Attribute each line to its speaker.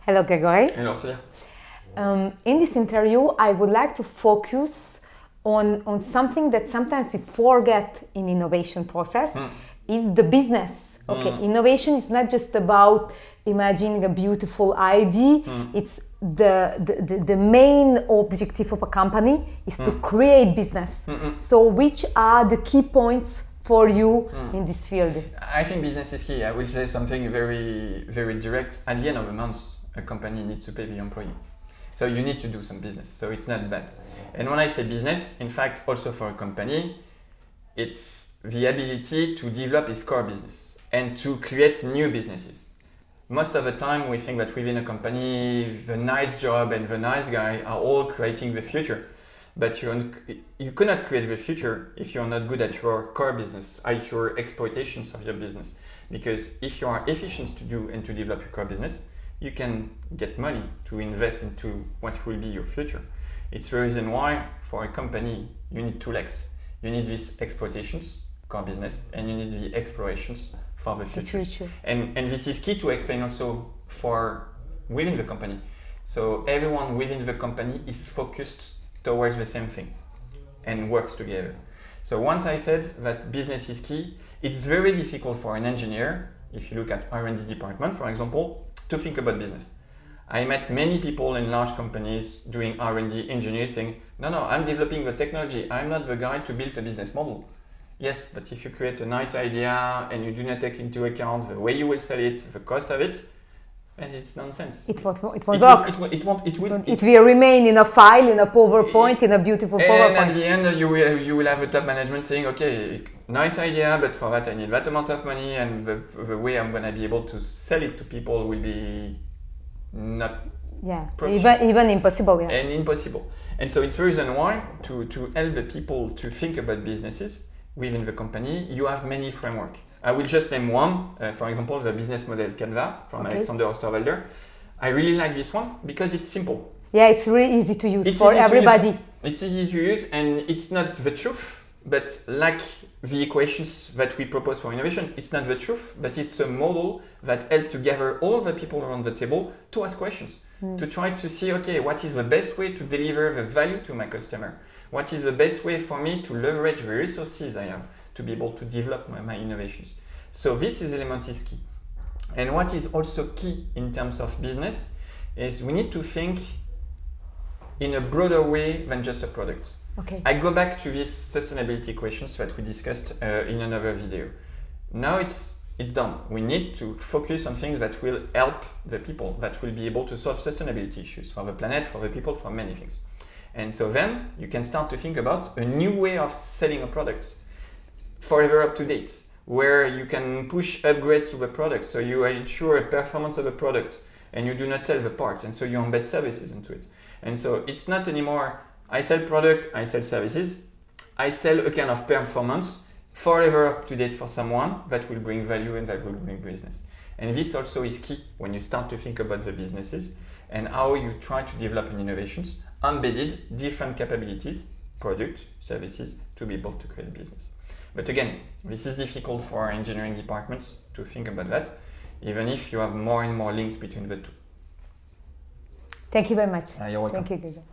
Speaker 1: Hello, Gregory.
Speaker 2: Hello, Celia.
Speaker 1: In this interview, I would like to focus on something that sometimes we forget in innovation process, is the business. Okay, innovation is not just about imagining a beautiful idea. It's the main objective of a company is to create business. So which are the key points for you in this field?
Speaker 2: I think business is key. I will say something very, very direct. At the end of the month, a company needs to pay the employee. So you need to do some business. So it's not bad. And when I say business, in fact, also for a company, it's the ability to develop its core business and to create new businesses. Most of the time, we think that within a company, the nice job and the nice guy are all creating the future. But you cannot create the future if you're not good at your core business, at your exploitations of your business. Because if you are efficient to do and to develop your core business, you can get money to invest into what will be your future. It's the reason why for a company, you need two legs. You need these exploitations, core business, and you need the explorations for the future. And this is key to explain also for within the company. So everyone within the company is focused towards the same thing and works together. So once I said that business is key, it's very difficult for an engineer, if you look at R&D department, for example, to think about business. I met many people in large companies doing R&D engineers saying, no, I'm developing the technology. I'm not the guy to build a business model. Yes, but if you create a nice idea and you do not take into account the way you will sell it, the cost of it, and it's nonsense.
Speaker 1: It won't work. It will remain in a file, in a PowerPoint, in a beautiful PowerPoint.
Speaker 2: And at the end, you will have a top management saying, okay, nice idea, but for that I need that amount of money, and the way I'm going to be able to sell it to people will be not
Speaker 1: even impossible. Yeah.
Speaker 2: And impossible. And so it's the reason why to help the people to think about businesses within the company, you have many frameworks. I will just name one, for example, the business model Canva from Alexander Osterwalder. I really like this one because it's simple.
Speaker 1: Yeah, it's really easy to use for everybody.
Speaker 2: It's easy to use, and it's not the truth, but like the equations that we propose for innovation, it's not the truth, but it's a model that helps to gather all the people around the table to ask questions, to try to see, okay, what is the best way to deliver the value to my customer? What is the best way for me to leverage the resources I have to be able to develop my innovations? So this element is key. And what is also key in terms of business is we need to think in a broader way than just a product.
Speaker 1: Okay.
Speaker 2: I go back to these sustainability questions that we discussed in another video. Now it's done. We need to focus on things that will help the people, that will be able to solve sustainability issues for the planet, for the people, for many things. And so then you can start to think about a new way of selling a product, forever up to date, where you can push upgrades to the product, so you ensure a performance of the product and you do not sell the parts, and so you embed services into it. And so it's not anymore, I sell product, I sell services, I sell a kind of performance forever up to date for someone that will bring value and that will bring business. And this also is key when you start to think about the businesses and how you try to develop an innovations, embedded different capabilities, product, services, to be able to create business. But again, this is difficult for our engineering departments to think about that, even if you have more and more links between the two.
Speaker 1: Thank you very much.
Speaker 2: You're welcome.
Speaker 1: Thank you, Gregor.